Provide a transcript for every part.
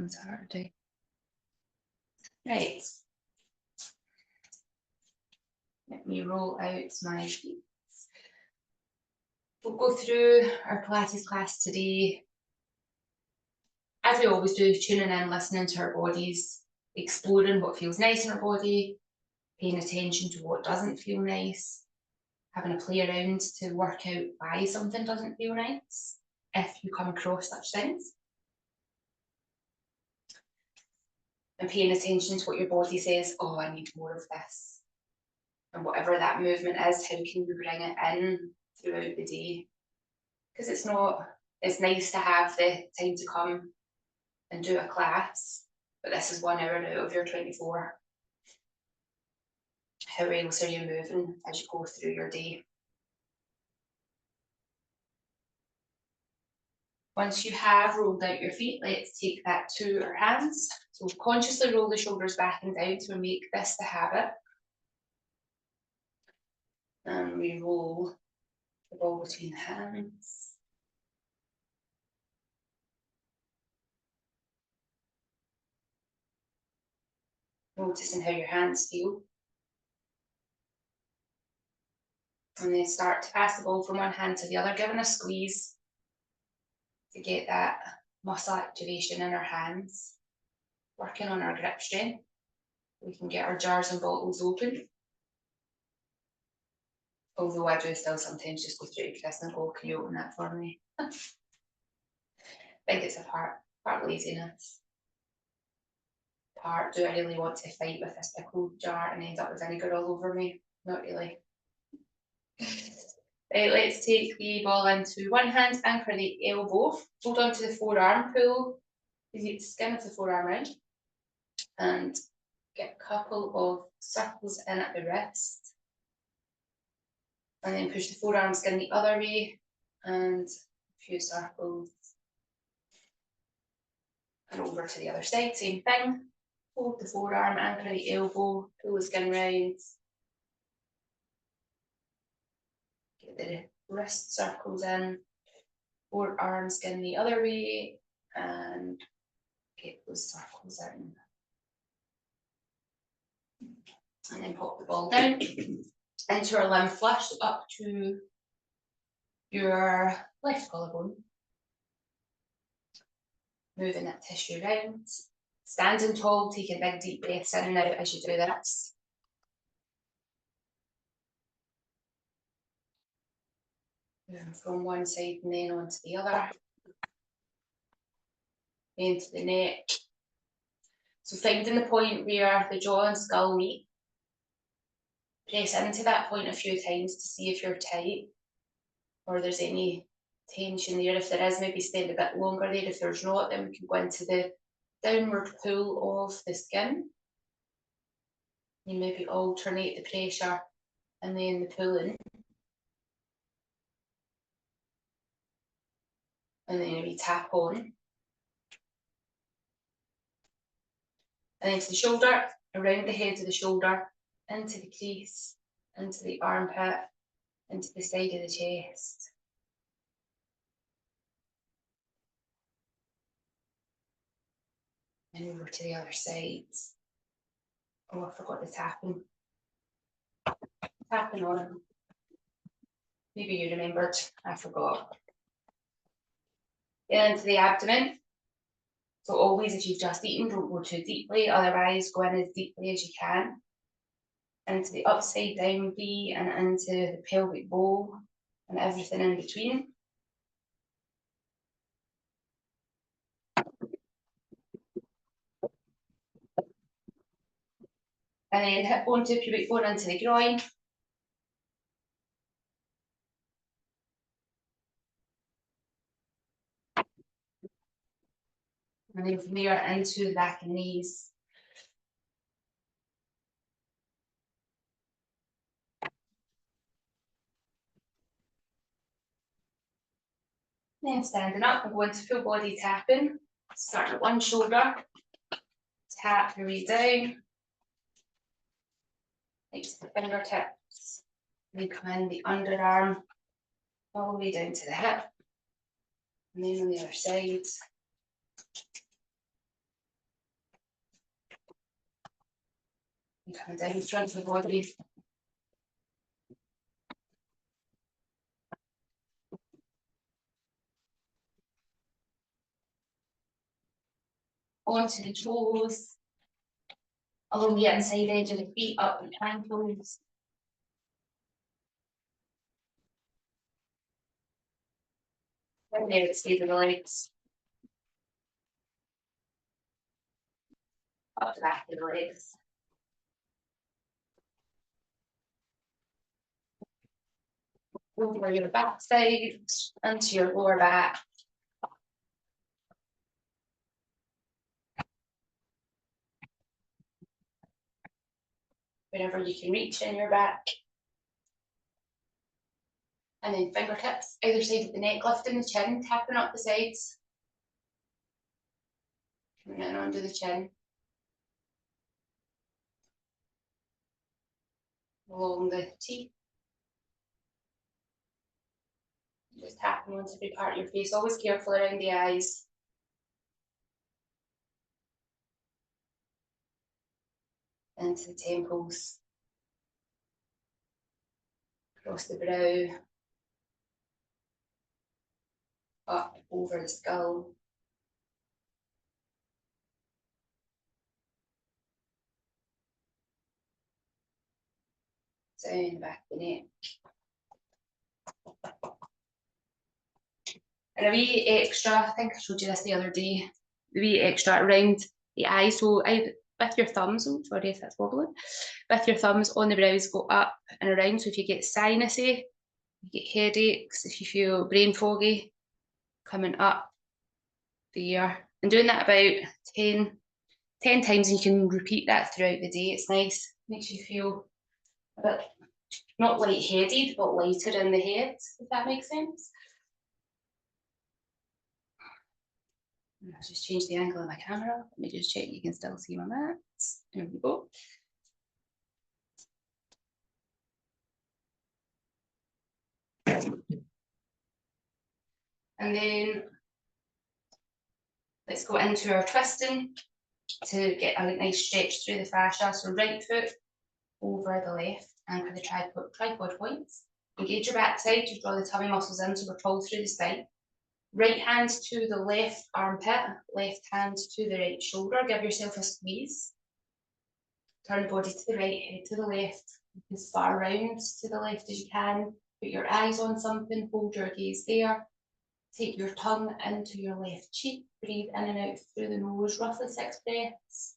one's harder to do. Right. Let me roll out my feet. We'll go through our Pilates class today, as we always do, tuning in, listening to our bodies, exploring what feels nice in our body, paying attention to what doesn't feel nice, having a play around to work out why something doesn't feel nice, if you come across such things. And paying attention to what your body says, oh, I need more of this. And whatever that movement is, how can you bring it in throughout the day? Because it's nice to have the time to come and do a class, but this is 1 hour out of your 24. How else are you moving as you go through your day? Once you have rolled out your feet, let's take that to our hands. So consciously roll the shoulders back and down to make this the habit. And we roll the ball between the hands. Noticing how your hands feel. And then start to pass the ball from one hand to the other, giving a squeeze to get that muscle activation in our hands. Working on our grip strength. We can get our jars and bottles open. Although I do still sometimes just go straight to Chris and go, can you open that for me? I think it's a part laziness. Part, do I really want to fight with this pickled jar and end up with vinegar all over me? Not really. Right, let's take the ball into one hand, anchor the elbow, hold on to the forearm, pull the skin of the forearm in, and get a couple of circles in at the wrist. And then push the forearm skin the other way, and a few circles. And over to the other side, same thing. Hold the forearm, anchor the elbow, pull the skin round. Get the wrist circles in, forearm skin the other way, and get those circles in. And then pop the ball down into our limb flush up to your left collarbone. Moving that tissue round. Standing tall, taking big deep breaths in and out as you do this. Moving from one side and then onto the other. Into the neck. So finding the point where the jaw and skull meet. Press into that point a few times to see if you're tight or there's any tension there. If there is, maybe spend a bit longer there. If there's not, then we can go into the downward pull of the skin. You maybe alternate the pressure and then the pulling. And then we tap on. And then to the shoulder, around the head of the shoulder, into the crease, into the armpit, into the side of the chest. And over to the other side. Oh, I forgot the tapping. Tapping on. Maybe you remembered, I forgot. Then into the abdomen. So always, if you've just eaten, don't go too deeply. Otherwise, go in as deeply as you can. Into the upside down V and into the pelvic bowl and everything in between. And then hip bone to pubic bone into the groin. And then from there into the back and knees. Then standing up and go into full body tapping. Start at one shoulder. Tap your way down. Right to the fingertips. Then come in the underarm all the way down to the hip. And then on the other side. Coming down the front of the body. Onto the toes. Along the inside edge of the feet, up the ankles. And there it's the legs. Up the back of the legs. Over your back side, into your lower back. Whenever you can reach in your back. And then fingertips, either side of the neck, lifting the chin, tapping up the sides. Coming in under the chin. Along the teeth. Just tapping onto every part of your face, always careful around the eyes. Into the temples. Across the brow. Up over the skull. Down the back of the neck. And a wee extra, I think I showed you this the other day, the wee extra around the eyes. So with your thumbs, oh sorry if that's wobbling, with your thumbs on the brows go up and around. So if you get sinusy, you get headaches, if you feel brain foggy, coming up there. And doing that about 10 times, and you can repeat that throughout the day. It's nice, makes you feel a bit, not lightheaded, but lighter in the head, if that makes sense. I'll just change the angle of my camera. Let me just check you can still see my mats. There we go. And then let's go into our twisting to get a nice stretch through the fascia. So right foot over the left, anchor the tripod points. Engage your backside to draw the tummy muscles in so we're tall through the spine. Right hand to the left armpit, left hand to the right shoulder. Give yourself a squeeze. Turn body to the right, head to the left. As far round to the left as you can. Put your eyes on something, hold your gaze there. Take your tongue into your left cheek. Breathe in and out through the nose, roughly 6 breaths.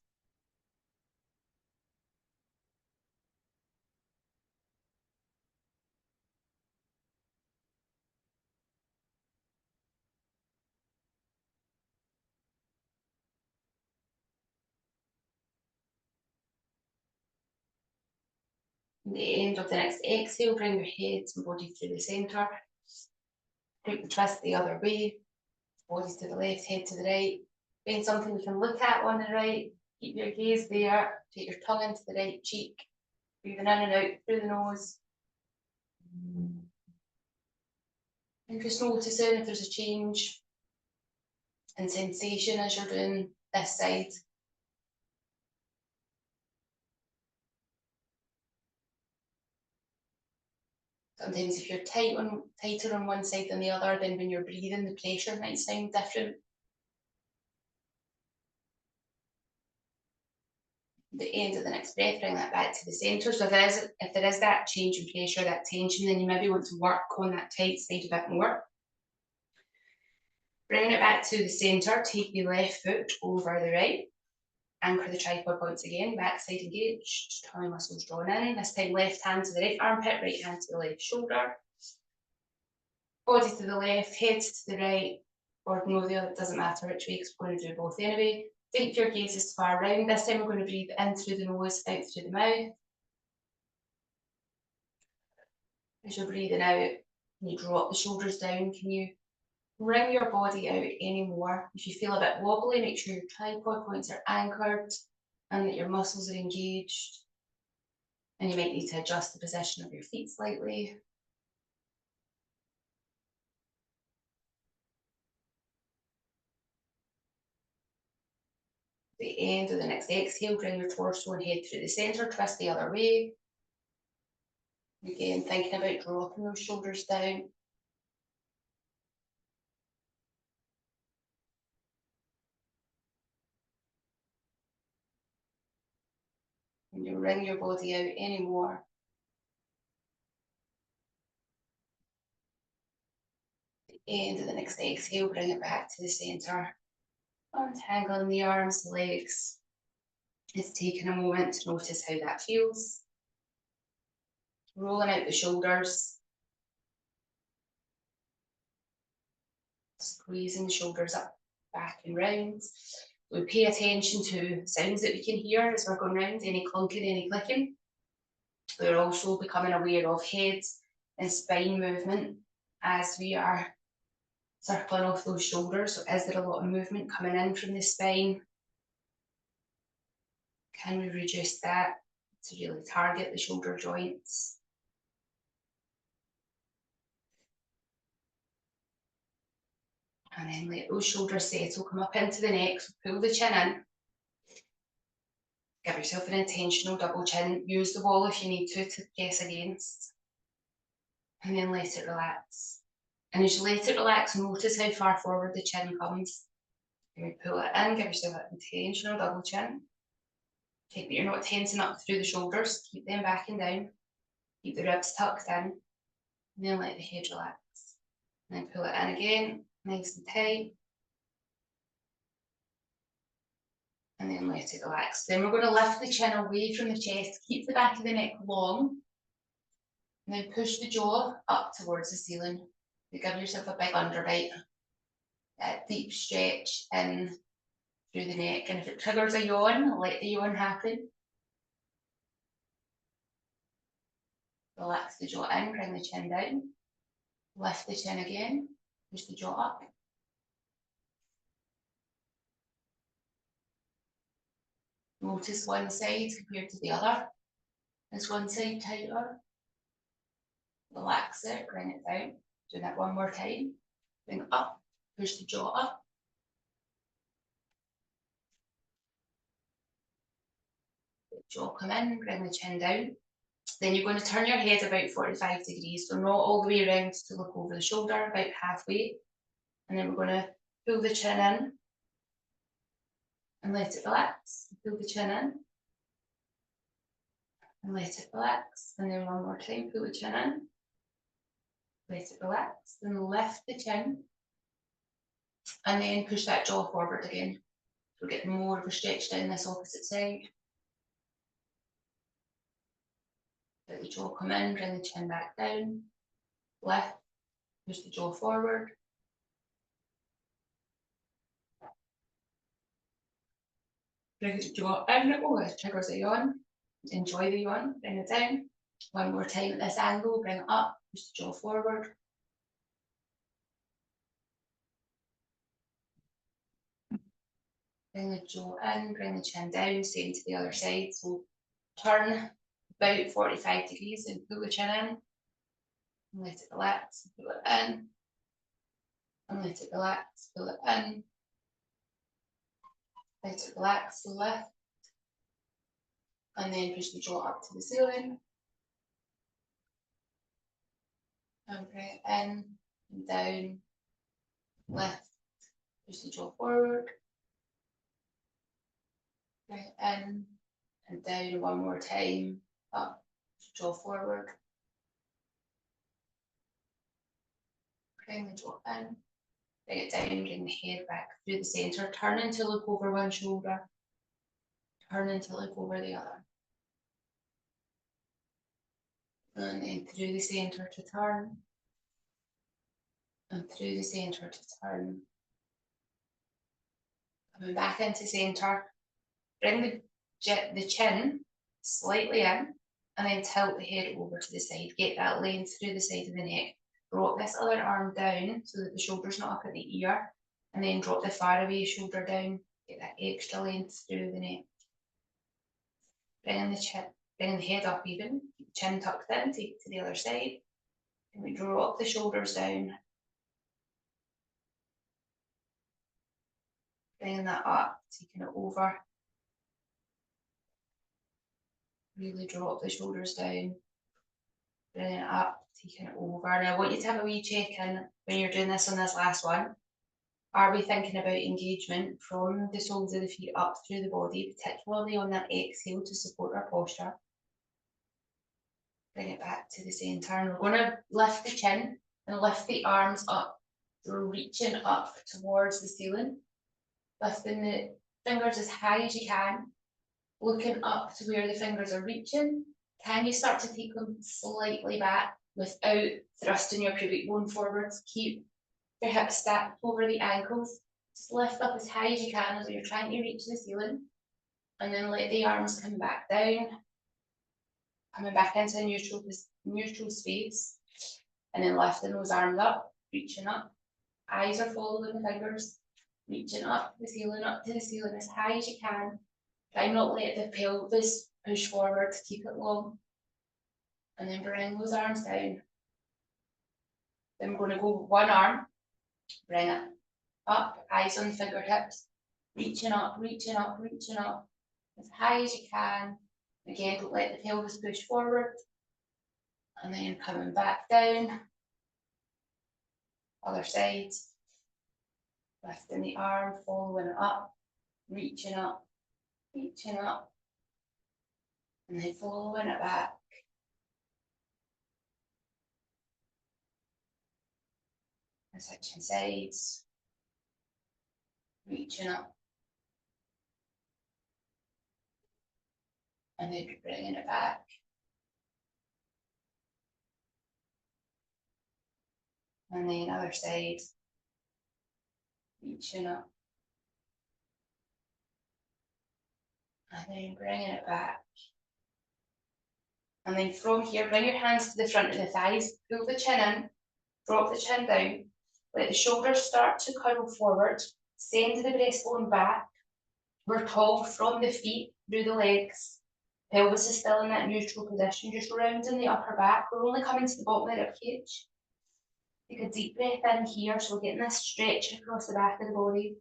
At the end of the next exhale, bring your head and body through the centre. Take the twist the other way. Body to the left, head to the right. Find something you can look at on the right. Keep your gaze there. Take your tongue into the right cheek. Breathing in and out through the nose. And just noticing if there's a change in sensation as you're doing this side. Sometimes if you're tighter on one side than the other, then when you're breathing, the pressure might sound different. The end of the next breath, bring that back to the centre. So if there is that change in pressure, that tension, then you maybe want to work on that tight side a bit more. Bring it back to the centre, take the left foot over the right. Anchor the tripod points again, backside engaged, tummy muscles drawn in. This time left hand to the right armpit, right hand to the left shoulder. Body to the left, head to the right, or no, the other, it doesn't matter which way, because we're going to do both anyway. Take your gaze as far round. This time we're going to breathe in through the nose, out through the mouth. As you're breathing out, can you drop the shoulders down? Can you bring your body out any more? If you feel a bit wobbly, make sure your tripod points are anchored and that your muscles are engaged. And you might need to adjust the position of your feet slightly. The end of the next exhale, bring your torso and head through the centre, twist the other way. Again, thinking about dropping those shoulders down. And you wring your body out anymore. The end of the next exhale, bring it back to the centre. Untangling the arms, the legs. It's taking a moment to notice how that feels. Rolling out the shoulders. Squeezing the shoulders up, back and round. We pay attention to sounds that we can hear as we're going round, any clunking, any clicking. We're also becoming aware of head and spine movement as we are circling off those shoulders. So is there a lot of movement coming in from the spine? Can we reduce that to really target the shoulder joints? And then let those shoulders settle, come up into the neck, so pull the chin in. Give yourself an intentional double chin. Use the wall if you need to press against. And then let it relax. And as you let it relax, notice how far forward the chin comes. And we pull it in, give yourself an intentional double chin. Check that you're not tensing up through the shoulders. Keep them back and down. Keep the ribs tucked in. And then let the head relax. And then pull it in again, nice and tight. And then let it relax. Then we're going to lift the chin away from the chest. Keep the back of the neck long. And then push the jaw up towards the ceiling. You give yourself a big underbite. A deep stretch in through the neck. And if it triggers a yawn, let the yawn happen. Relax the jaw in, bring the chin down. Lift the chin again. Push the jaw up. Notice one side compared to the other. Is one side tighter? Relax it, bring it down. Do that one more time. Bring it up, push the jaw up. The jaw come in, bring the chin down. Then you're going to turn your head about 45 degrees, so not all the way around to look over the shoulder, about halfway. And then we're going to pull the chin in and let it relax. Pull the chin in and let it relax. And then one more time, pull the chin in, let it relax. Then lift the chin and then push that jaw forward again. So get more of a stretch down this opposite side. Let the jaw come in, bring the chin back down, lift, push the jaw forward. Bring the jaw in, oh, it triggers a yawn. Enjoy the yawn, bring it down. One more time at this angle, bring it up, push the jaw forward. Bring the jaw in, bring the chin down, same to the other side. So turn about 45 degrees and pull the chin in. And let it relax, pull it in. And let it relax, pull it in. Let it relax, lift. And then push the jaw up to the ceiling. And bring it in and down, lift, push the jaw forward. Bring it in and down one more time, up, jaw forward. Bring the jaw in, bring it down, bring the head back through the centre, turning to look over one shoulder, turning to look over the other. And then through the centre to turn, and through the centre to turn. Coming back into centre, bring the chin slightly in, and then tilt the head over to the side. Get that length through the side of the neck. Drop this other arm down so that the shoulder's not up at the ear, and then drop the far away shoulder down. Get that extra length through the neck. Bringing the head up even, chin tucked in, take it to the other side. And we drop the shoulders down. bringing that up, taking it over. Really drop the shoulders down, bringing it up, taking it over. Now I want you to have a wee check-in when you're doing this on this last one. Are we thinking about engagement from the soles of the feet up through the body, particularly on that exhale to support our posture? Bring it back to the centre, and we're going to lift the chin and lift the arms up. We're reaching up towards the ceiling, lifting the fingers as high as you can, looking up to where the fingers are reaching. Can you start to take them slightly back without thrusting your pubic bone forwards? Keep your hips stacked over the ankles. Just lift up as high as you can as you're trying to reach the ceiling, and then let the arms come back down, coming back into a neutral space, and then lifting those arms up, reaching up. Eyes are following the fingers, reaching up to the ceiling as high as you can. Try not let the pelvis push forward, keep it long. And then bring those arms down. Then we're going to go one arm, bring it up, eyes on the fingertips, reaching up, reaching up, reaching up as high as you can. Again, don't let the pelvis push forward. And then coming back down. Other side. Lifting the arm, following it up, reaching up, and then following it back. And switching sides, reaching up, and then bringing it back. And then other side, reaching up, and then bringing it back. And then from here, bring your hands to the front of the thighs, pull the chin in, drop the chin down, let the shoulders start to curl forward, send the breastbone back. We're tall from the feet through the legs. Pelvis is still in that neutral position, just rounding the upper back. We're only coming to the bottom of the ribcage. Take a deep breath in here, so we're getting this stretch across the back of the body.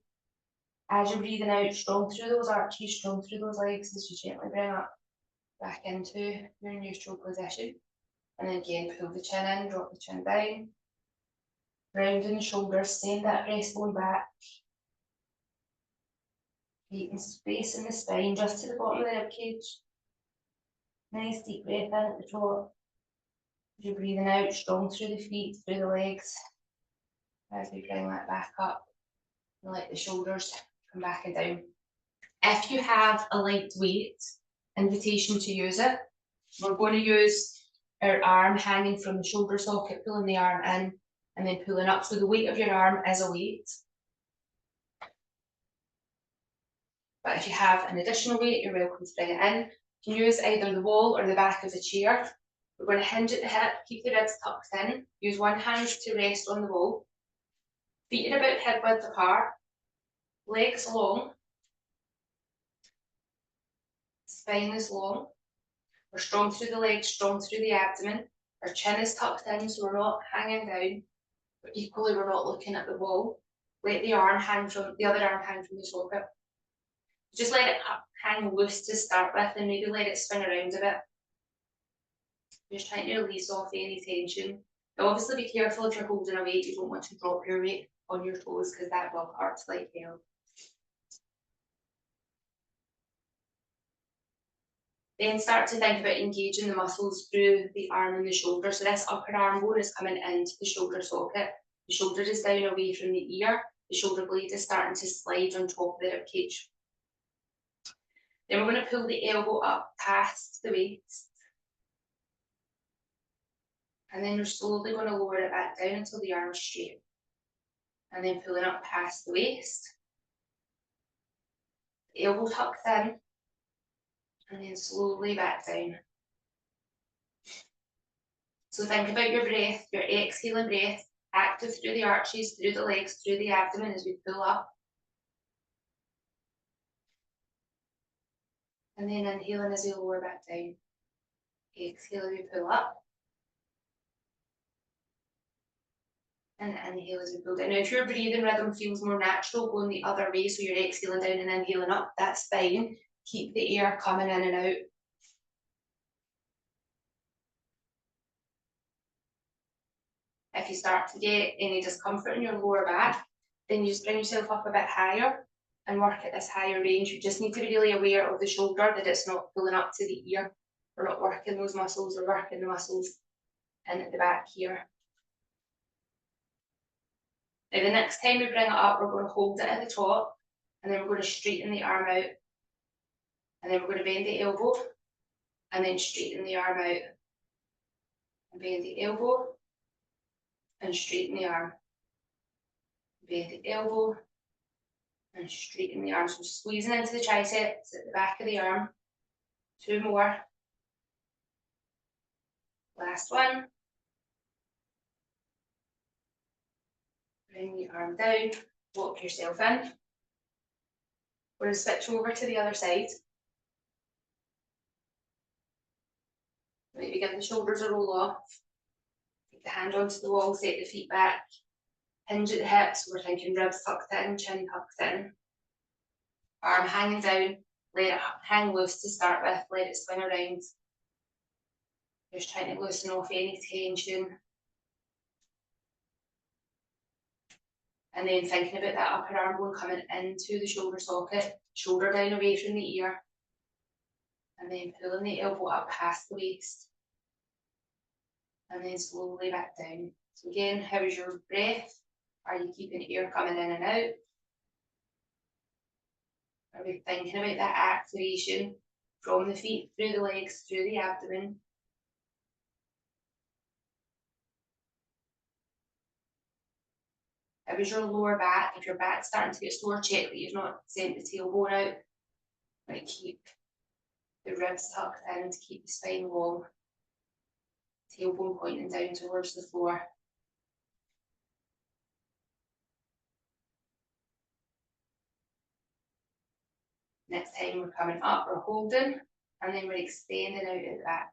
As you're breathing out, strong through those arches, strong through those legs as you gently bring up back into your neutral position. And then again, pull the chin in, drop the chin down. Rounding the shoulders, send that breastbone back. Creating space in the spine, just to the bottom of the ribcage. Nice deep breath in at the top. As you're breathing out, strong through the feet, through the legs. As we bring that back up, and let the shoulders come back and down. If you have a light weight, invitation to use it. We're going to use our arm hanging from the shoulder socket, pulling the arm in, and then pulling up. So the weight of your arm is a weight. But if you have an additional weight, you're welcome to bring it in. You can use either the wall or the back of the chair. We're going to hinge at the hip, keep the ribs tucked in. Use one hand to rest on the wall. Feet are about hip width apart. Legs long. Spine is long. We're strong through the legs, strong through the abdomen. Our chin is tucked in, so we're not hanging down. But equally, we're not looking at the wall. Let the other arm hang from the socket. Just let it hang loose to start with, and maybe let it spin around a bit. Just trying to release off any tension. Now obviously be careful if you're holding a weight, you don't want to drop your weight on your toes because that will hurt like hell. Then start to think about engaging the muscles through the arm and the shoulder. So this upper arm bone is coming into the shoulder socket. The shoulder is down away from the ear. The shoulder blade is starting to slide on top of the ribcage. Then we're going to pull the elbow up past the waist. And then we're slowly going to lower it back down until the arm is straight. And then pulling up past the waist. The elbow tucked in. And then slowly back down. So think about your breath, your exhaling breath, active through the arches, through the legs, through the abdomen as we pull up. And then inhaling as we lower back down. Exhale as we pull up. And inhale as we pull down. Now, if your breathing rhythm feels more natural going the other way, so you're exhaling down and inhaling up, that's fine. Keep the air coming in and out. If you start to get any discomfort in your lower back, then you just bring yourself up a bit higher and work at this higher range. You just need to be really aware of the shoulder, that it's not pulling up to the ear. We're not working those muscles, we're working the muscles in at the back here. Now the next time we bring it up, we're going to hold it at the top, and then we're going to straighten the arm out. And then we're going to bend the elbow, and then straighten the arm out. And bend the elbow, and straighten the arm. Bend the elbow, and straighten the arm. So squeezing into the triceps at the back of the arm. 2 more. Last one. Bring the arm down, lock yourself in. We're going to switch over to the other side. Maybe give the shoulders a roll off. Take the hand onto the wall, set the feet back. Hinge at the hips, we're thinking ribs tucked in, chin tucked in. Arm hanging down, let it hang loose to start with, let it swing around. Just trying to loosen off any tension. And then thinking about that upper arm bone coming into the shoulder socket, shoulder down away from the ear. And then pulling the elbow up past the waist. And then slowly back down. So again, how is your breath? Are you keeping air coming in and out? Are we thinking about that activation from the feet, through the legs, through the abdomen? How is your lower back? If your back's starting to get sore, check that you've not sent the tailbone out. Like keep the ribs tucked in to keep the spine long. Tailbone pointing down towards the floor. Next time we're coming up, we're holding, and then we're extending out at the back.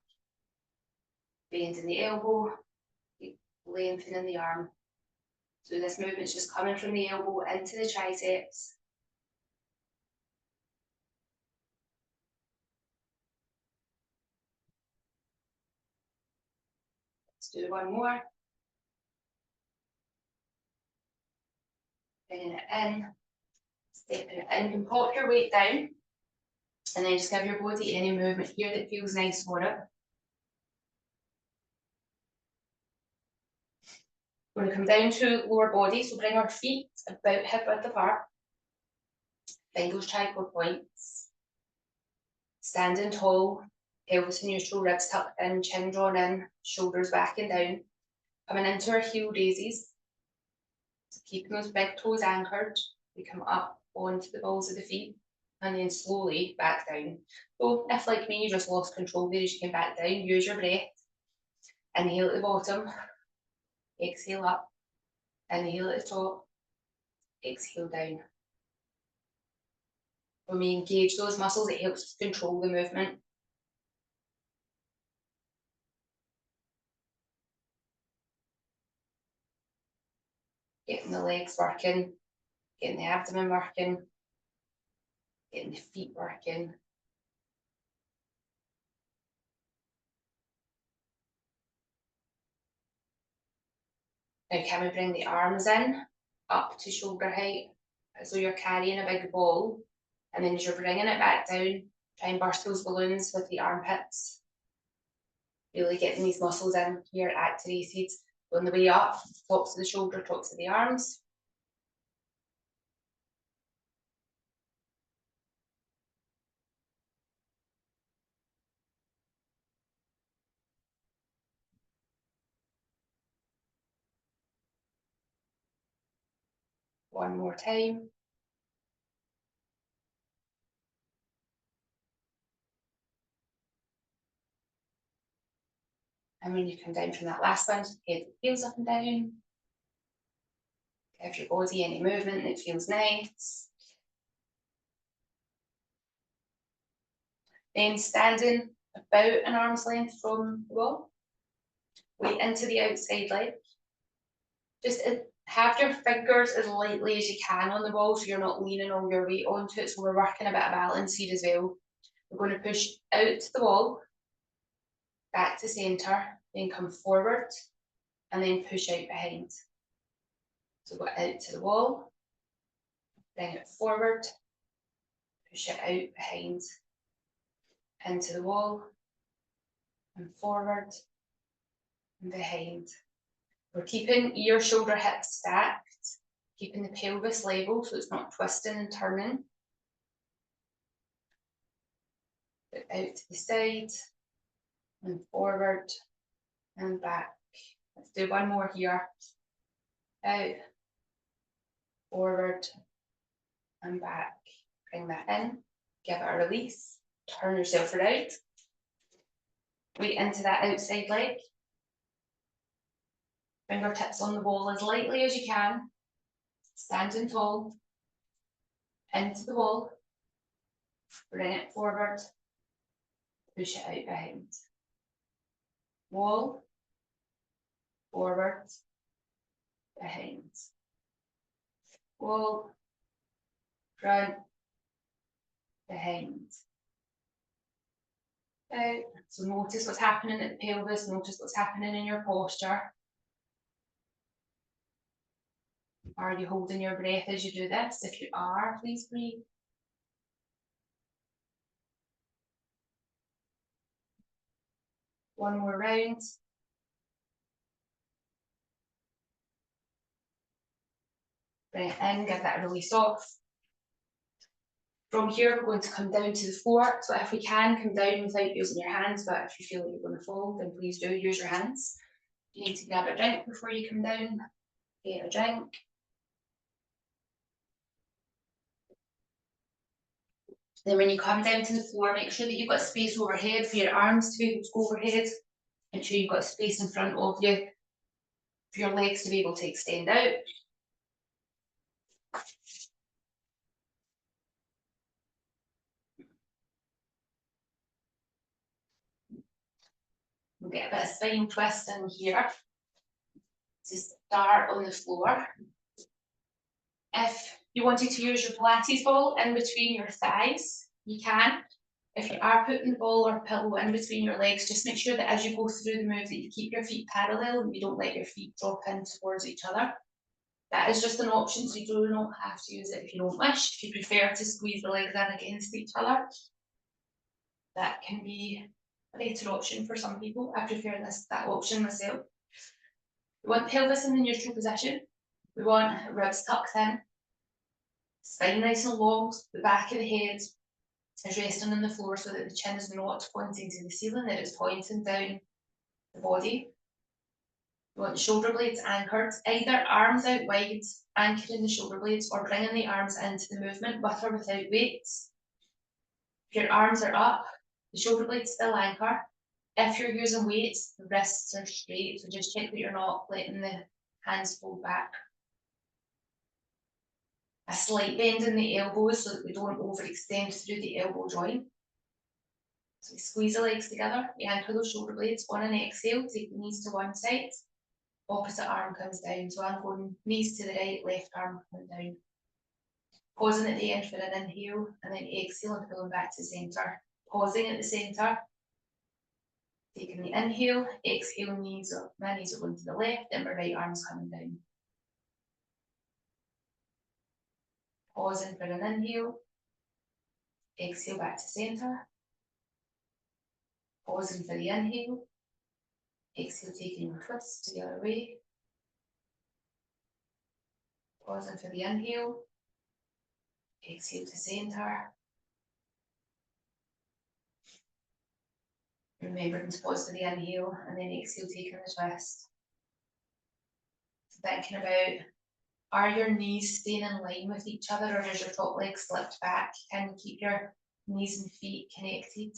Bending the elbow, lengthening the arm. So this movement's just coming from the elbow into the triceps. Let's do one more. Bringing it in, stepping it in, and pop your weight down. And then just give your body any movement here that feels nice for it. We're going to come down to lower body, so bring our feet about hip width apart. Find those tripod points. Standing tall, pelvis neutral, ribs tucked in, chin drawn in, shoulders back and down. Coming into our heel raises. So keeping those big toes anchored, we come up onto the balls of the feet, and then slowly back down. So if, like me, you just lost control there as you came back down, use your breath. Inhale at the bottom, exhale up, inhale at the top, exhale down. When we engage those muscles, it helps us control the movement. Getting the legs working, getting the abdomen working, getting the feet working. Now can we bring the arms in, up to shoulder height, as though you're carrying a big ball, and then as you're bringing it back down, try and burst those balloons with the armpits. Really getting these muscles in here activated. On the way up, tops of the shoulder, tops of the arms. One more time. And when you come down from that last one, head the heels up and down. Give your body any movement that feels nice. Then standing about an arm's length from the wall. Weight into the outside leg. Just have your fingers as lightly as you can on the ball so you're not leaning all your weight onto it. So we're working a bit of balance here as well. We're going to push out to the wall, back to centre, then come forward, and then push out behind. So go out to the wall, bring it forward, push it out behind, into the wall, and forward, and behind. We're keeping ear, shoulder, hips stacked, keeping the pelvis level so it's not twisting and turning. But out to the side, and forward, and back. Let's do one more here. Out, forward, and back. Bring that in, give it a release, turn yourself around. Weight into that outside leg. Fingertips on the wall as lightly as you can. Standing tall. Into the wall. Bring it forward. Push it out behind. Wall. Forward. Behind. Wall. Front. Behind. Out. So notice what's happening at the pelvis. Notice what's happening in your posture. Are you holding your breath as you do this? If you are, please breathe. One more round. Bring it in, give that a release off. From here, we're going to come down to the floor. So if we can, come down without using your hands, but if you feel like you're going to fall, then please do use your hands. You need to grab a drink before you come down. Get a drink. Then when you come down to the floor, make sure that you've got space overhead for your arms to be able to go overhead. Make sure you've got space in front of you for your legs to be able to extend out. We'll get a bit of spine twist in here to start on the floor. If you wanted to use your Pilates ball in between your thighs, you can. If you are putting the ball or pillow in between your legs, just make sure that as you go through the move that you keep your feet parallel and you don't let your feet drop in towards each other. That is just an option, so you do not have to use it if you don't wish. If you prefer to squeeze the legs in against each other, that can be a better option for some people. I prefer that option myself. We want pelvis in the neutral position. We want ribs tucked in, spine nice and long, the back of the head is resting on the floor so that the chin is not pointing to the ceiling, that it's pointing down the body. We want the shoulder blades anchored, either arms out wide, anchoring the shoulder blades, or bringing the arms into the movement with or without weights. If your arms are up, the shoulder blades still anchor. If you're using weights, the wrists are straight, so just check that you're not letting the hands fold back. A slight bend in the elbows so that we don't overextend through the elbow joint. So we squeeze the legs together, we anchor those shoulder blades. On an exhale, take the knees to one side, opposite arm comes down. So I'm going knees to the right, left arm coming down. Pausing at the end for an inhale, and then exhale and pulling back to centre. Pausing at the centre. Taking the inhale, exhale, knees up, my knees are going to the left, and my right arm's coming down. Pausing for an inhale, exhale back to centre. Pausing for the inhale, exhale taking your twist to the other way. Pausing for the inhale, exhale to centre. Remembering to pause for the inhale and then exhale taking the twist. So thinking about, are your knees staying in line with each other, or is your top leg slipped back? Can you keep your knees and feet connected?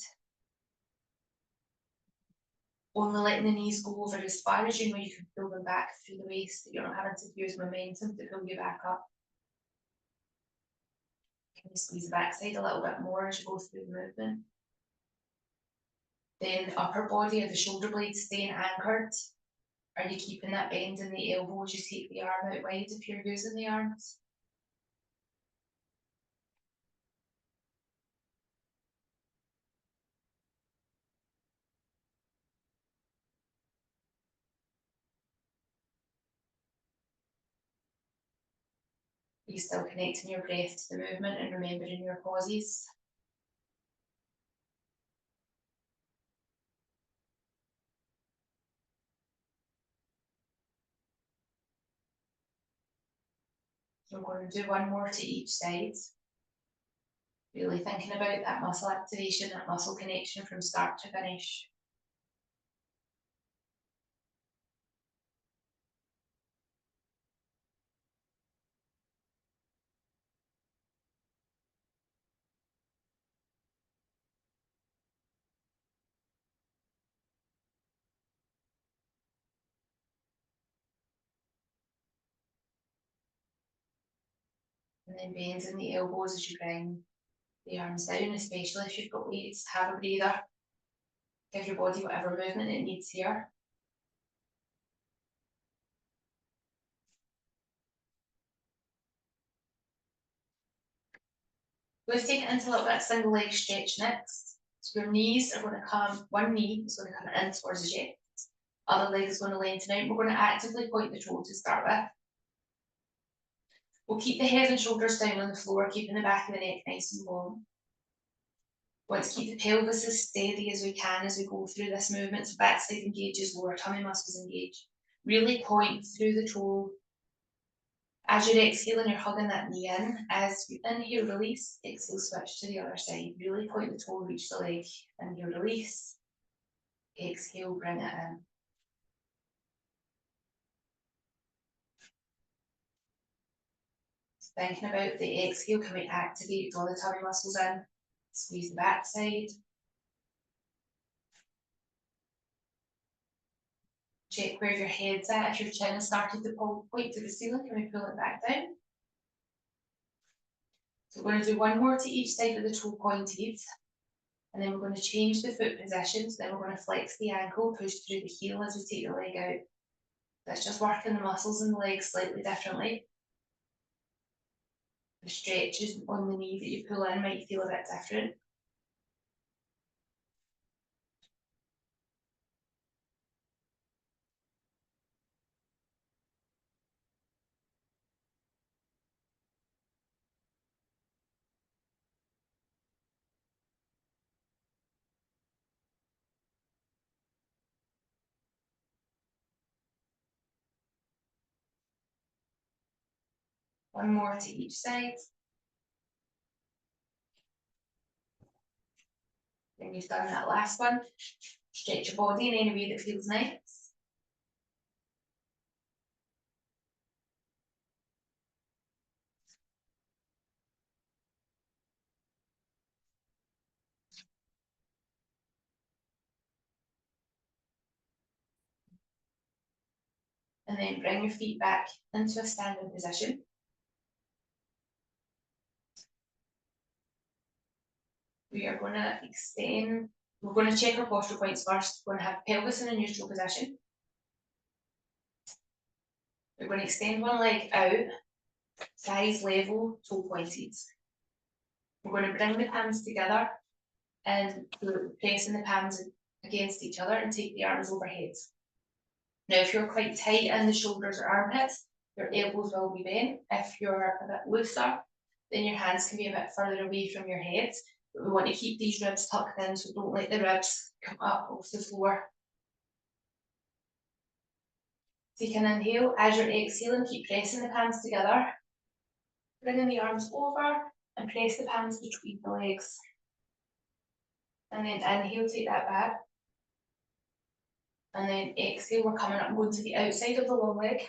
Only letting the knees go over as far as you know, you can pull them back through the waist, that you're not having to use momentum to pull you back up. Can you squeeze the backside a little bit more as you go through the movement? Then the upper body of the shoulder blades staying anchored. Are you keeping that bend in the elbow as you take the arm out wide if you're using the arms? Are you still connecting your breath to the movement and remembering your pauses? So we're going to do one more to each side. Really thinking about that muscle activation, that muscle connection from start to finish. And then bending the elbows as you bring the arms down, especially if you've got weights. Have a breather. Give your body whatever movement it needs here. We've taken it into a little bit of single leg stretch next. So your knees are going to come, one knee is going to come in towards the chest. Other leg is going to lengthen out. We're going to actively point the toe to start with. We'll keep the head and shoulders down on the floor, keeping the back of the neck nice and long. Want to keep the pelvis as steady as we can as we go through this movement. So backside engages, lower tummy muscles engage. Really point through the toe. As you're exhaling, you're hugging that knee in. As you inhale, release, exhale, switch to the other side. Really point the toe, reach the leg. Inhale, release. Exhale, bring it in. Thinking about the exhale, can we activate, draw the tummy muscles in, squeeze the backside. Check where your head's at. If your chin has started to point to the ceiling, can we pull it back down? So we're going to do one more to each side of the toe pointed. And then we're going to change the foot position. So then we're going to flex the ankle, push through the heel as we take the leg out. That's just working the muscles in the leg slightly differently. The stretches on the knee that you pull in might feel a bit different. One more to each side. Then you've done that last one. Stretch your body in any way that feels nice. And then bring your feet back into a standing position. We are going to extend, we're going to check our posture points first. We're going to have pelvis in a neutral position. We're going to extend one leg out, thighs level, toe pointed. We're going to bring the palms together and we're pressing the palms against each other and take the arms overhead. Now, if you're quite tight in the shoulders or armpits, your elbows will be bent. If you're a bit looser, then your hands can be a bit further away from your head. But we want to keep these ribs tucked in, so don't let the ribs come up off the floor. Take an inhale. As you're exhaling, keep pressing the palms together. Bringing the arms over and press the palms between the legs. And then inhale, take that back. And then exhale, we're coming up and going to the outside of the long leg.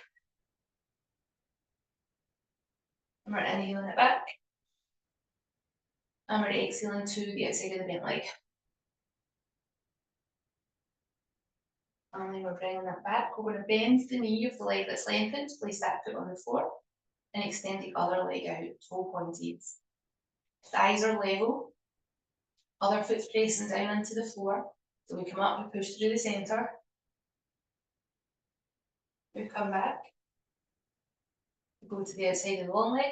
And we're inhaling it back. And we're exhaling to the outside of the bent leg. And then we're bringing that back. We're going to bend the knee of the leg that's lengthened, place that foot on the floor, and extend the other leg out, toe pointed. Thighs are level. Other foot's pressing down into the floor. So we come up and push through the centre. We come back. We go to the outside of the long leg.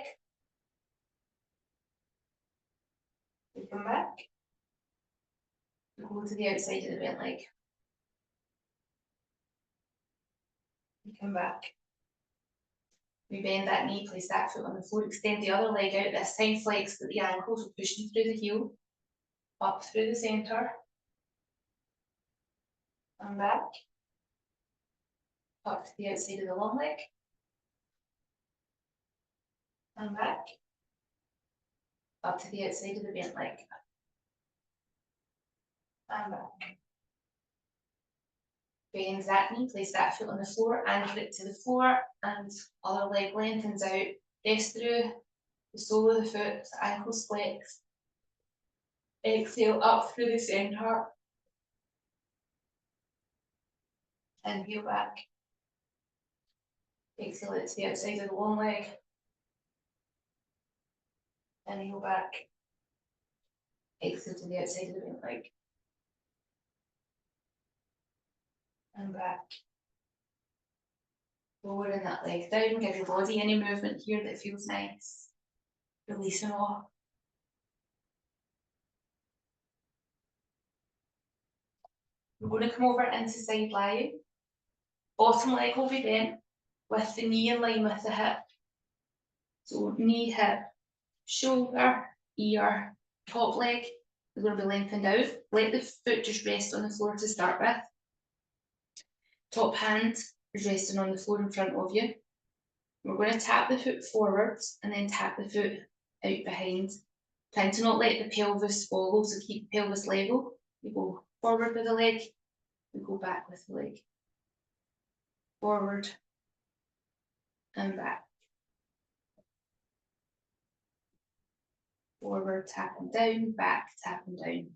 We come back. We go to the outside of the bent leg. We come back. We bend that knee, place that foot on the floor, extend the other leg out, this time flex the ankles, pushing through the heel, up through the centre, and back, up to the outside of the long leg, and back, up to the outside of the bent leg, and back. Bend that knee, place that foot on the floor, anchor it to the floor, and other leg lengthens out, press through the sole of the foot, ankles flex, exhale up through the centre, and heel back. Exhale it to the outside of the long leg, and heel back. Exhale to the outside of the bent leg, and back. Lowering that leg down, give your body any movement here that feels nice. Releasing off. We're going to come over into side lying. Bottom leg will be bent with the knee in line with the hip. So knee, hip, shoulder, ear, top leg is going to be lengthened out. Let the foot just rest on the floor to start with. Top hand is resting on the floor in front of you. We're going to tap the foot forwards and then tap the foot out behind. Trying to not let the pelvis follow, so keep the pelvis level. We go forward with the leg, we go back with the leg. Forward and back. Forward, tapping down, back, tapping down.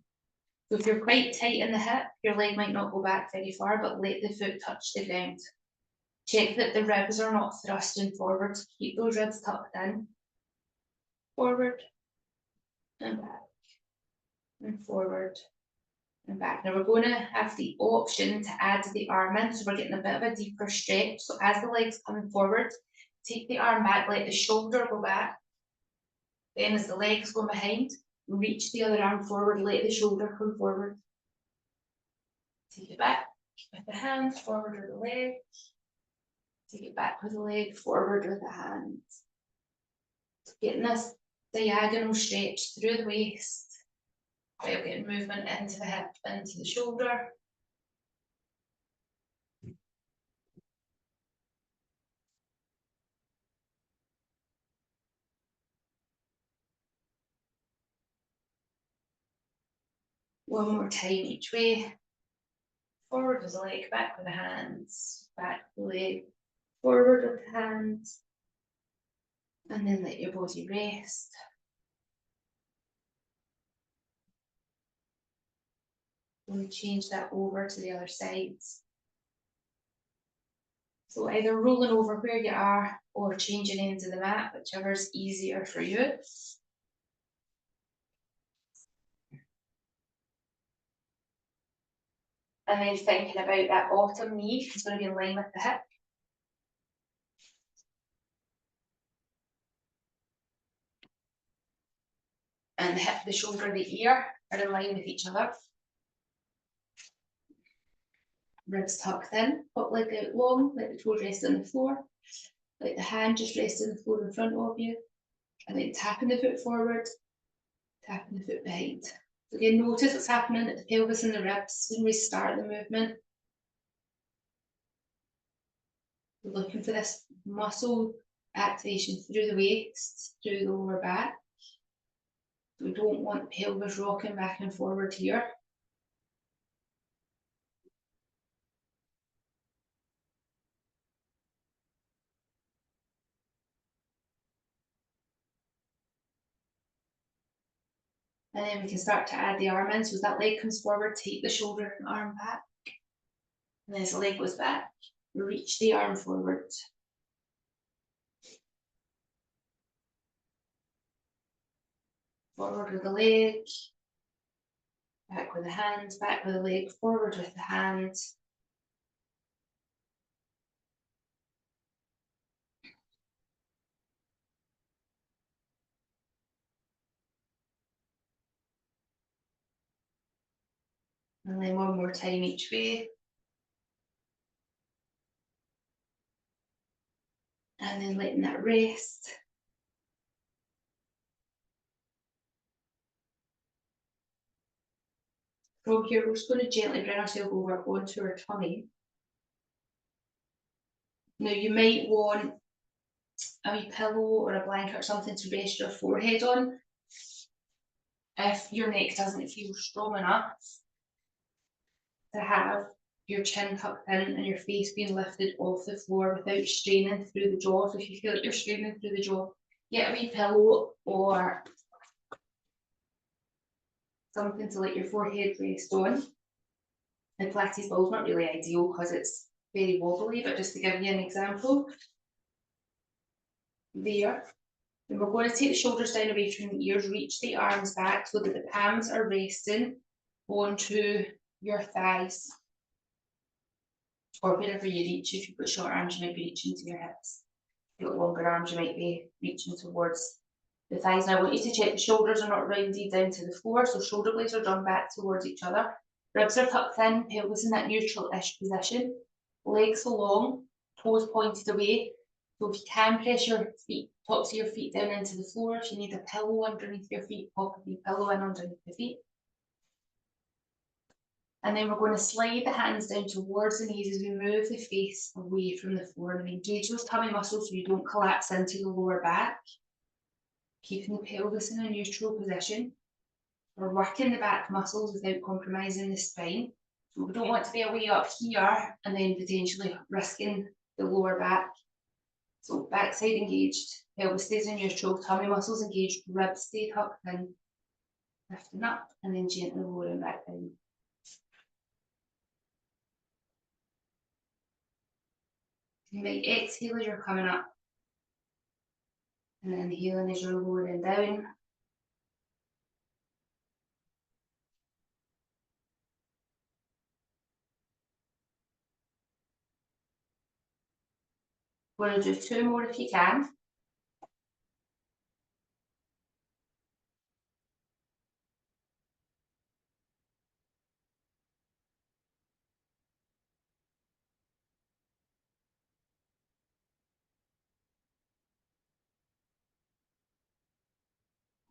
So if you're quite tight in the hip, your leg might not go back very far, but let the foot touch the ground. Check that the ribs are not thrusting forward, so keep those ribs tucked in. Forward and back, and forward and back. Now we're going to have the option to add the arm in, so we're getting a bit of a deeper stretch. So as the leg's coming forward, take the arm back, let the shoulder go back. Then as the legs go behind, reach the other arm forward, let the shoulder come forward. Take it back with the hand, forward with the leg. Take it back with the leg, forward with the hand. So getting this diagonal stretch through the waist, while getting movement into the hip, into the shoulder. One more time each way. Forward with the leg, back with the hands, back with the leg, forward with the hands, and then let your body rest. And change that over to the other side. So either rolling over where you are or changing into the mat, whichever's easier for you. And then thinking about that bottom knee, it's going to be in line with the hip. And the hip, the shoulder, the ear are in line with each other. Ribs tucked in, pop leg out long, let the toes rest on the floor. Let the hand just rest on the floor in front of you. And then tapping the foot forward, tapping the foot behind. So again, notice what's happening at the pelvis and the ribs when we start the movement. We're looking for this muscle activation through the waist, through the lower back. We don't want the pelvis rocking back and forward here. And then we can start to add the arm in. So as that leg comes forward, take the shoulder and arm back. And then as the leg goes back, reach the arm forward. Forward with the leg, back with the hand, back with the leg, forward with the hand. And then one more time each way. And then letting that rest. From here, we're just going to gently bring ourselves over onto our tummy. Now you might want a wee pillow or a blanket or something to rest your forehead on if your neck doesn't feel strong enough to have your chin tucked in and your face being lifted off the floor without straining through the jaw. So if you feel like you're straining through the jaw, get a wee pillow or something to let your forehead rest on. The Pilates ball's not really ideal because it's very wobbly, but just to give you an example, there. And we're going to take the shoulders down away from the ears, reach the arms back so that the palms are resting onto your thighs. Or wherever you reach. If you've got short arms, you might be reaching to your hips. If you've got longer arms, you might be reaching towards the thighs. Now I want you to check the shoulders are not rounded down to the floor, so shoulder blades are drawn back towards each other. Ribs are tucked in, pelvis in that neutral-ish position. Legs so long, toes pointed away. So if you can press your feet, tops of your feet down into the floor. If you need a pillow underneath your feet, pop a wee pillow in underneath the feet. And then we're going to slide the hands down towards the knees as we move the face away from the floor. And engage those tummy muscles so you don't collapse into the lower back. Keeping the pelvis in a neutral position. We're working the back muscles without compromising the spine. So we don't want to be away up here and then potentially risking the lower back. So backside engaged, pelvis stays in neutral, tummy muscles engaged, ribs stay tucked in, lifting up and then gently lowering back down. You might exhale as you're coming up and inhaling as you're lowering down. We're going to do 2 more if you can.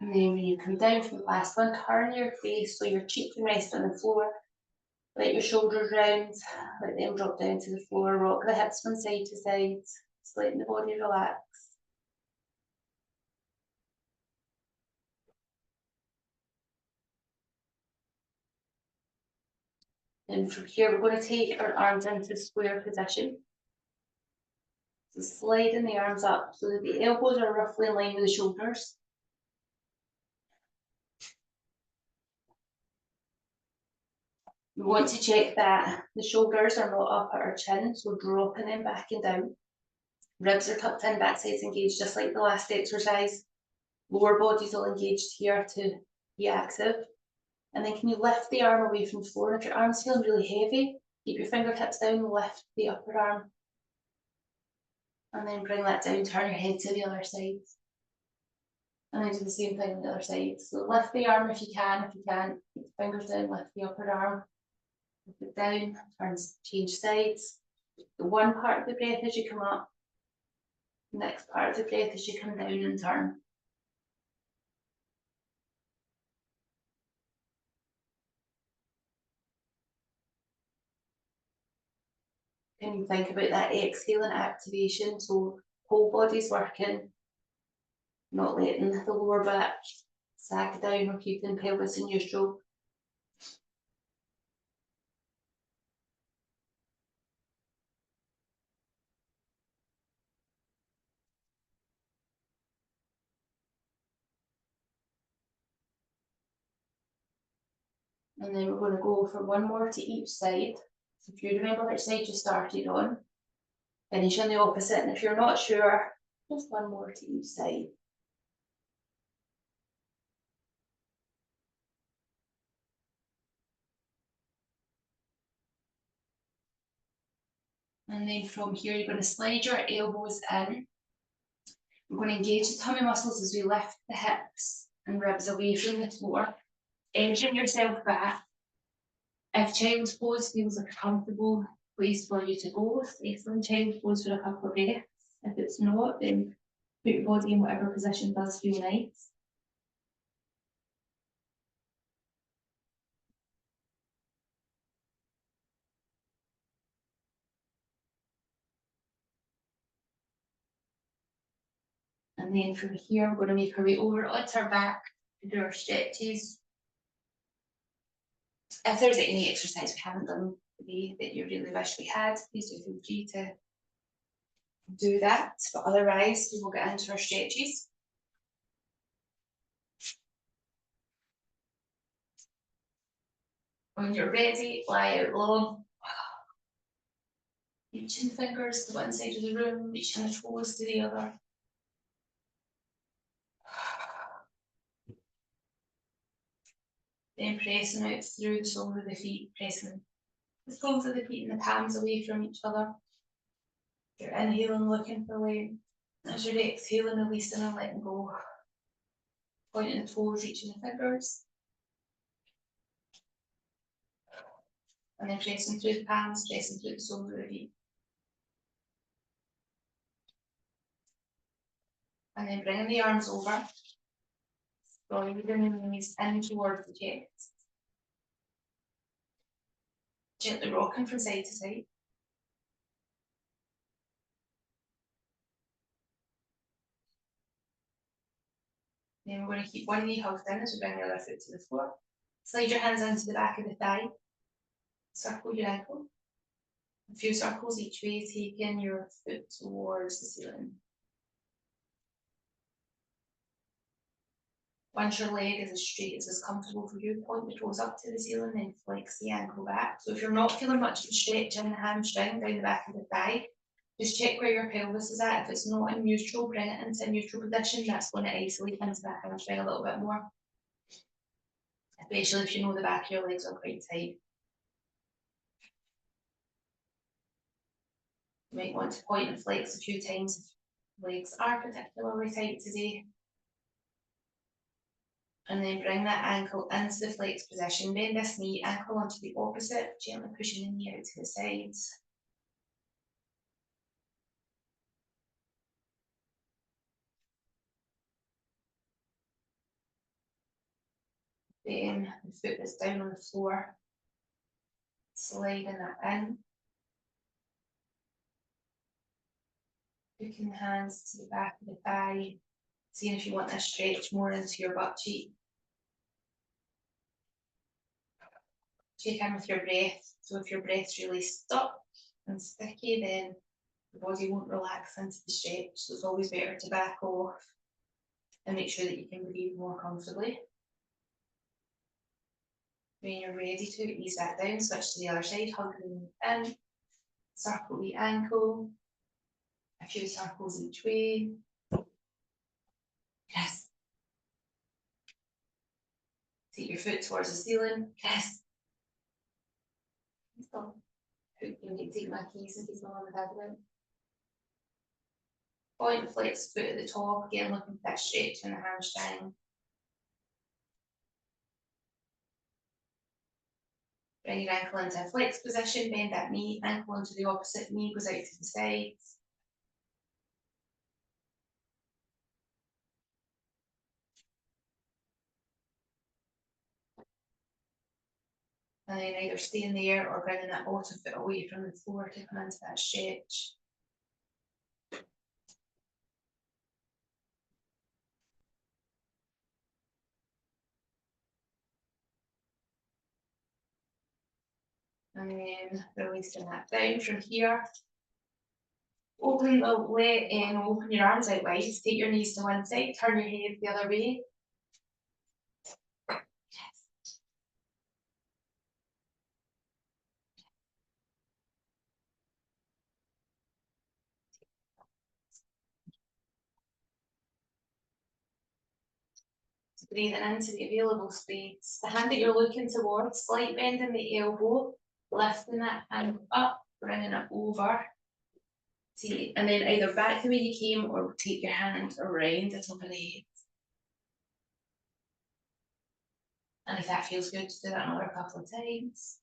And then when you come down from the last one, turn your face so your cheek can rest on the floor. Let your shoulders round, let them drop down to the floor, rock the hips from side to side, just letting the body relax. And from here, we're going to take our arms into square position. So sliding the arms up so that the elbows are roughly in line with the shoulders. We want to check that the shoulders are not up at our chin, so dropping them back and down. Ribs are tucked in, back sides engaged, just like the last exercise. Lower body's all engaged here to be active. And then can you lift the arm away from the floor? And if your arm's feeling really heavy, keep your fingertips down, lift the upper arm. And then bring that down, turn your head to the other side. And then do the same thing on the other side. So lift the arm if you can. If you can't, keep the fingers down, lift the upper arm. Lift it down, change sides. The one part of the breath as you come up. The next part of the breath as you come down and turn. Can you think about that exhaling activation? So whole body's working, not letting the lower back sag down or keeping pelvis in neutral. And then we're going to go for 1 more to each side. So if you remember which side you started on, finish on the opposite. And if you're not sure, just 1 more to each side. And then from here, you're going to slide your elbows in. We're going to engage the tummy muscles as we lift the hips and ribs away from the floor. Edging yourself back. If child's pose feels like a comfortable place for you to go, stay in child's pose for a couple of breaths. If it's not, then put your body in whatever position does feel nice. And then from here, we're going to make our way over onto our back to do our stretches. If there's any exercise we haven't done today that you really wish we had, please do feel free to do that. But otherwise, we will get into our stretches. When you're ready, lie out long. Reaching fingers to one side of the room, reaching the toes to the other. Then pressing out through the soles of the feet, pressing the soles of the feet and the palms away from each other. You're inhaling, looking for length. As you're exhaling, releasing and letting go. Pointing the toes, reaching the fingers. And then pressing through the palms, pressing through the soles of the feet. And then bringing the arms over. Slowly bringing the knees in towards the chest. Gently rocking from side to side. Then we're going to keep one knee hugged in as we bring the other foot to the floor. Slide your hands into the back of the thigh. Circle your ankle. A few circles each way, taking your foot towards the ceiling. Once your leg is as straight as is comfortable for you, point the toes up to the ceiling and flex the ankle back. So if you're not feeling much of a stretch in the hamstring down the back of the thigh, just check where your pelvis is at. If it's not in neutral, bring it into a neutral position. That's going to isolate into that hamstring a little bit more. Especially if you know the back of your legs are quite tight. You might want to point and flex a few times if legs are particularly tight today. And then bring that ankle into the flex position. Bend this knee, ankle onto the opposite, gently pushing the knee out to the sides. Then the foot is down on the floor, sliding that in. Hooking the hands to the back of the thigh, seeing if you want to stretch more into your butt cheek. Check in with your breath. So if your breath's really stuck and sticky, then the body won't relax into the stretch. So it's always better to back off and make sure that you can breathe more comfortably. When you're ready to ease that down, switch to the other side, hug the knee in, circle the ankle, a few circles each way. Yes. Take your foot towards the ceiling. Yes. You can take my keys if he's not on the bed with. Point, flex foot at the top, again looking for that stretch in the hamstring. Bring your ankle into a flex position, bend that knee, ankle onto the opposite knee, goes out to the sides. And then either staying there or bringing that bottom foot away from the floor to come into that stretch. And then releasing that down from here. Open the leg and open your arms out wide. Take your knees to one side, turn your head the other way. So breathing into the available space. The hand that you're looking towards, slight bend in the elbow, lifting that hand up, bringing it over. See, and then either back the way you came or take your hand around the top of the head. And if that feels good, do that another couple of times.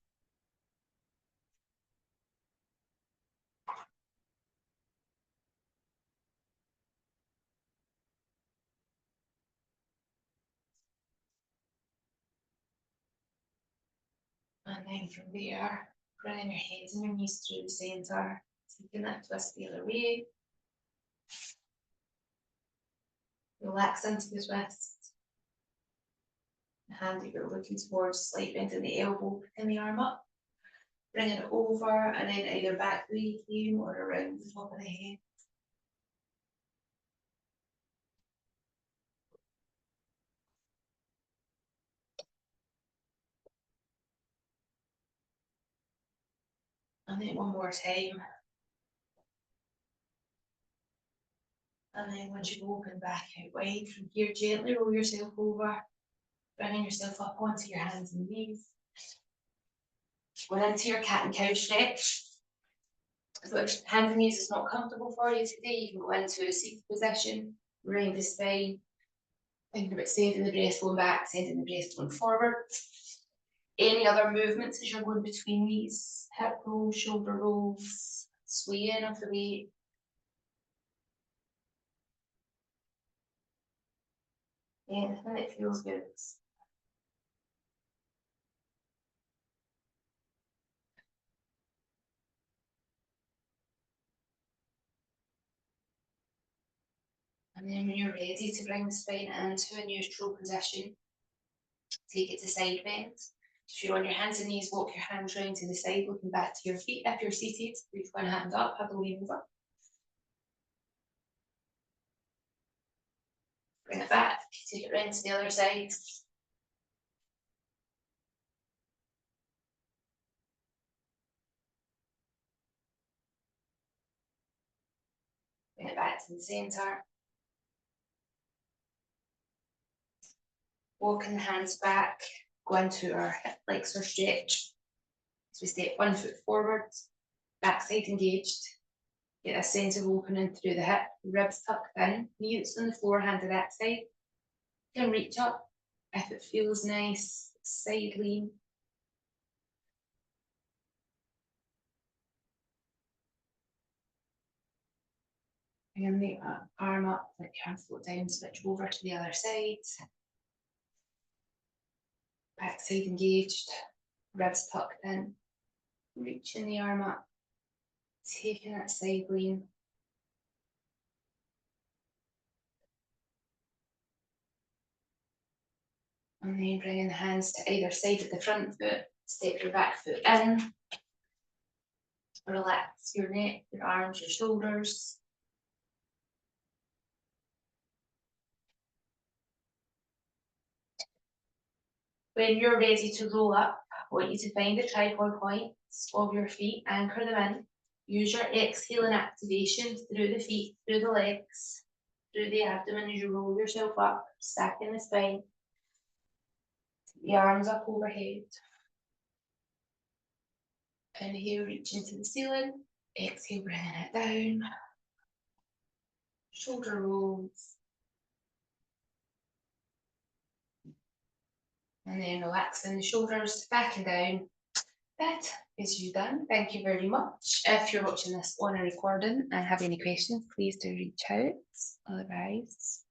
And then from there, bringing your hands and your knees through the centre, taking that twist the other way. Relax into the twist. The hand that you're looking towards, slight bend in the elbow, picking the arm up. Bringing it over and then either back the way you came or around the top of the head. And then one more time. And then once you've opened back out wide from here, gently roll yourself over, bringing yourself up onto your hands and knees. Going into your cat and cow stretch. So if hands and knees is not comfortable for you today, you can go into a seated position, round the spine, thinking about sending the breastbone back, sending the breastbone forward. Any other movements as you're going between these, hip rolls, shoulder rolls, swaying of the weight. Anything that feels good. And then when you're ready to bring the spine into a neutral position, take it to side bend. If you're on your hands and knees, walk your hands round to the side, looking back to your feet. If you're seated, reach one hand up, have a lean over. Bring it back, take it round to the other side. Bring it back to the centre. Walking the hands back, go into our hip flexor stretch. So we step 1 foot forward, backside engaged. Get a sense of opening through the hip, ribs tucked in, knees on the floor, hand to that side. You can reach up if it feels nice, side lean. Bring the arm up, let your hands float down, switch over to the other side. Backside engaged, ribs tucked in, reaching the arm up, taking that side lean. And then bringing the hands to either side of the front foot, step your back foot in. Relax your neck, your arms, your shoulders. When you're ready to roll up, I want you to find the tripod points of your feet, anchor them in. Use your exhale and activation through the feet, through the legs, through the abdomen as you roll yourself up, stacking the spine. The arms up overhead. Inhale, reach into the ceiling. Exhale, bringing it down. Shoulder rolls. And then relaxing the shoulders back and down. That is you done. Thank you very much. If you're watching this on a recording and have any questions, please do reach out. Otherwise,